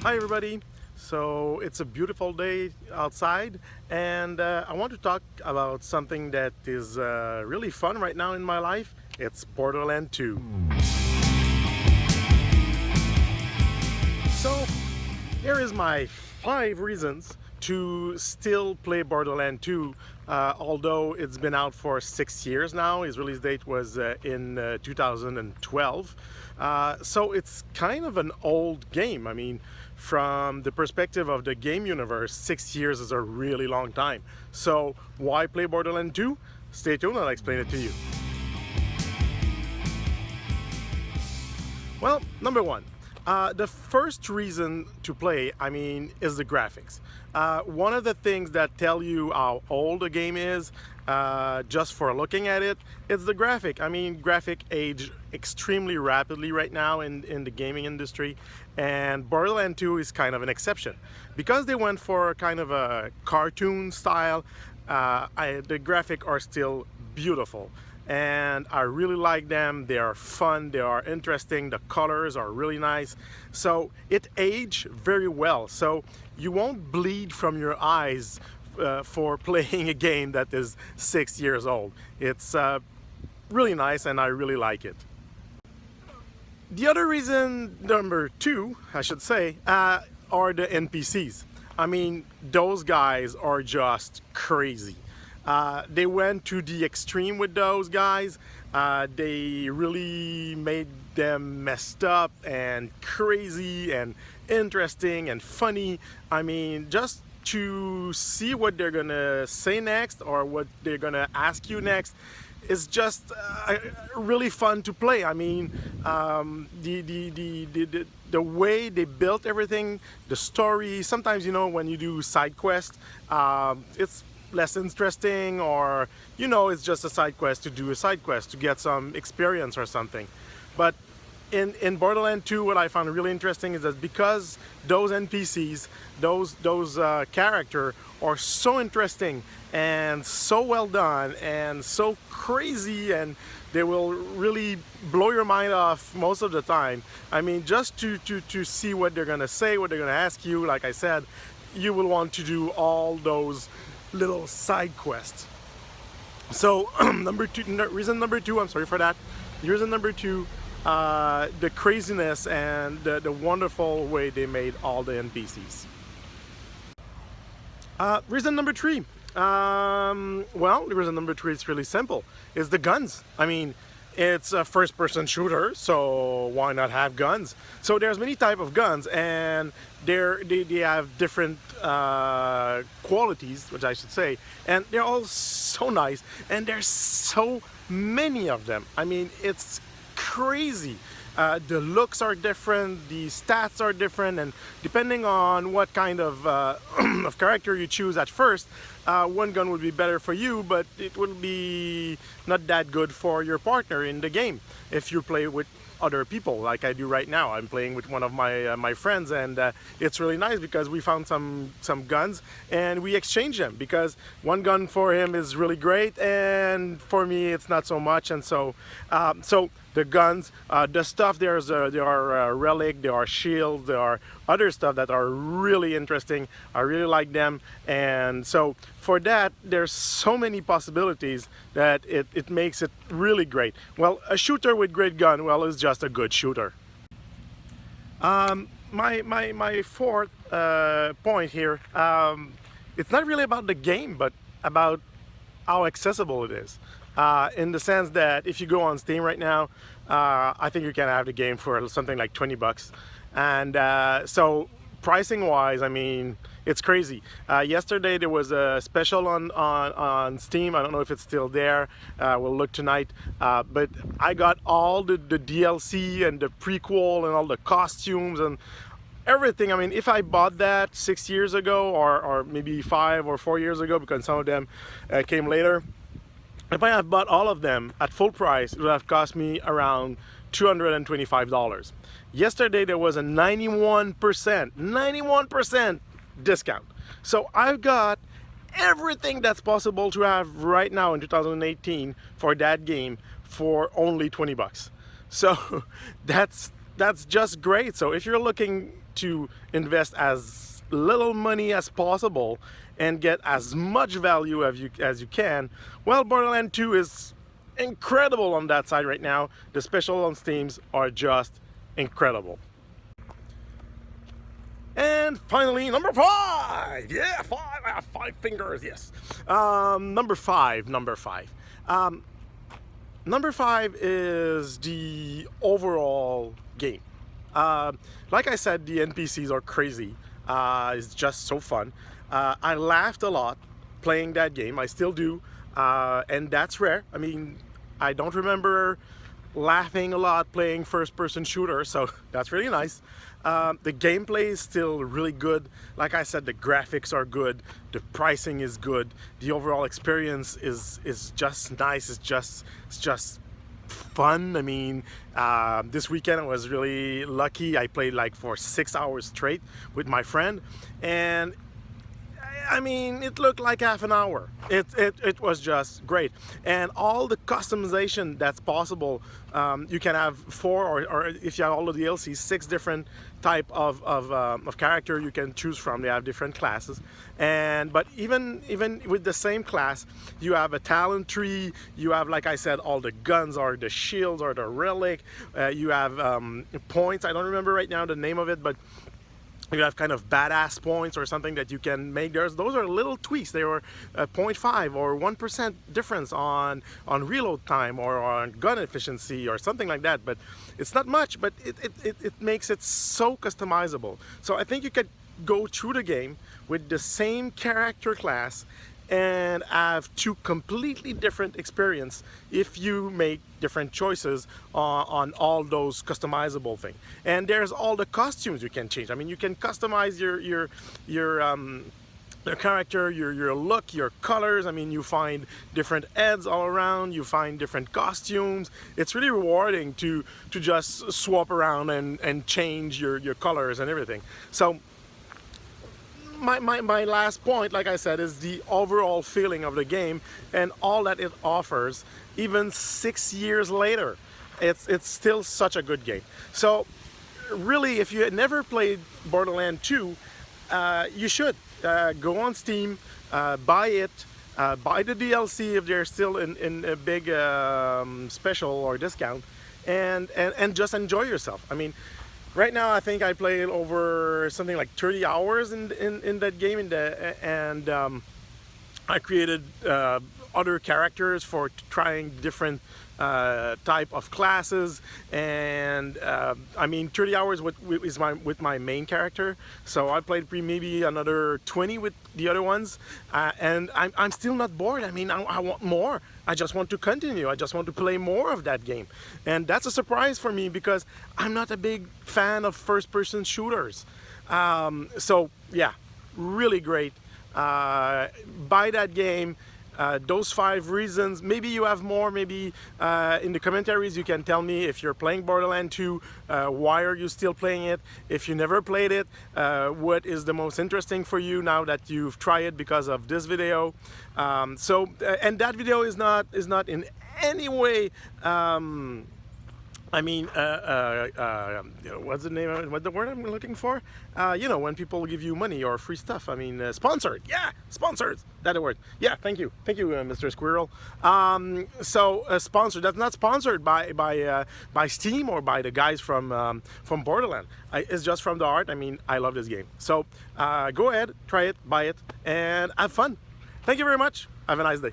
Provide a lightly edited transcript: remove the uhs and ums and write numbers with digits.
Hi everybody. So it's a beautiful day outside and I want to talk about something that is really fun right now in my life. It's Borderland 2. So here is my 5 reasons to still play Borderland 2, although it's been out for 6 years now. His release date was in 2012. So it's kind of an old game. I mean, from the perspective of the game universe, 6 years is a really long time. So why play Borderland 2? Stay tuned, I'll explain it to you. Well, number one, the first reason to play, is the graphics. One of the things that tell you how old a game is, just for looking at it, it's the graphic. Graphic age extremely rapidly right now in the gaming industry, and Borderland 2 is kind of an exception. Because they went for kind of a cartoon style, the graphics are still beautiful. And I really like them. They are fun, they are interesting, the colors are really nice. So it aged very well. So you won't bleed from your eyes for playing a game that is 6 years old. It's really nice and I really like it. The other reason, number two, I should say, are the NPCs. Those guys are just crazy. They went to the extreme with those guys. They really made them messed up and crazy and interesting and funny. Just to see what they're gonna say next or what they're gonna ask you next is just really fun to play. The way they built everything, the story. Sometimes, when you do side quests, it's less interesting, or it's just a side quest to do a side quest to get some experience or something. But in Borderland 2, what I found really interesting is that because those NPCs, those characters are so interesting and so well done and so crazy, and they will really blow your mind off most of the time. Just to see what they're gonna say, what they're gonna ask you, like I said, you will want to do all those little side quests. So reason number two, I'm sorry for that. Reason number two, the craziness and the wonderful way they made all the NPCs. Reason number three. Reason number three is really simple. It's the guns. It's a first-person shooter, so why not have guns? So there's many type of guns, and they have different qualities, which I should say, and they're all so nice, and there's so many of them. It's crazy. The looks are different, the stats are different, and depending on what kind of, of character you choose at first, one gun would be better for you, but it will be not that good for your partner in the game if you play with other people like I do right now. I'm playing with one of my friends, and it's really nice because we found some guns and we exchange them, because one gun for him is really great and for me it's not so much. And so the guns, the stuff, there are relic, there are shields, there are other stuff that are really interesting. I really like them, and so for that there's so many possibilities that it makes it really great. Well, a shooter with great gun, well, is just a good shooter. My fourth point here, it's not really about the game, but about how accessible it is. In the sense that if you go on Steam right now, I think you can have the game for something like 20 bucks. And so pricing wise, it's crazy. Yesterday there was a special on Steam. I don't know if it's still there. We'll look tonight. But I got all the DLC and the prequel and all the costumes and everything. If I bought that 6 years ago, or maybe 5 or 4 years ago, because some of them came later, if I had bought all of them at full price, it would have cost me around $225. Yesterday there was a 91% discount. So I've got everything that's possible to have right now in 2018 for that game for only 20 bucks. So that's that's just great. So if you're looking to invest as little money as possible and get as much value as you can, well, Borderland 2 is incredible on that side right now. The special on Steams are just incredible. And finally, number 5. Yeah, 5. I have 5 fingers. Yes. Number 5. Number 5. Number 5 is the overall game. Like I said, the NPCs are crazy. It's just so fun. I laughed a lot playing that game. I still do, and that's rare. I mean, I don't remember laughing a lot playing first-person shooter, so that's really nice. The gameplay is still really good. Like I said, the graphics are good, the pricing is good, the overall experience is just nice. It's just fun. I mean, this weekend I was really lucky. I played like for 6 hours straight with my friend, and I mean, it looked like half an hour. It was just great. And all the customization that's possible, you can have 4 or if you have all of the DLCs, 6 different type of character you can choose from. They have different classes. But even with the same class, you have a talent tree, you have, like I said, all the guns or the shields or the relic, you have points. I don't remember right now the name of it, but you have kind of badass points or something that you can make. Those are little tweaks. They were 0.5 or 1% difference on reload time or on gun efficiency or something like that. But it's not much, but it makes it so customizable. So I think you could go through the game with the same character class and have 2 completely different experience if you make different choices on all those customizable things. And there's all the costumes you can change. I mean, you can customize your character, your look, your colors. I mean, you find different heads all around, you find different costumes. It's really rewarding to just swap around and change your colors and everything. So my last point, like I said, is the overall feeling of the game and all that it offers. Even 6 years later, it's still such a good game. So really, if you had never played Borderland 2, you should go on Steam, buy it, buy the DLC if they're still in a big special or discount, and just enjoy yourself. I mean, right now, I think I played over something like 30 hours in that game, and I created other characters for trying different type of classes, and I mean 30 hours with my main character. So I played maybe another 20 with the other ones, and I'm still not bored. I mean, I want more. I just want to continue. I just want to play more of that game. And that's a surprise for me because I'm not a big fan of first-person shooters. So yeah, really great. Buy that game. Those 5 reasons. Maybe you have more. Maybe in the commentaries you can tell me if you're playing Borderland 2, why are you still playing it? If you never played it, what is the most interesting for you now that you've tried it because of this video? And that video is not in any way I mean, what's the name of it? What's the word I'm looking for? You know, when people give you money or free stuff. I mean, sponsored. Yeah, sponsored. That's the word. Yeah, thank you, Mr. Squirrel. Sponsored. That's not sponsored by Steam or by the guys from Borderland. It's just from the heart. I mean, I love this game. So go ahead, try it, buy it, and have fun. Thank you very much. Have a nice day.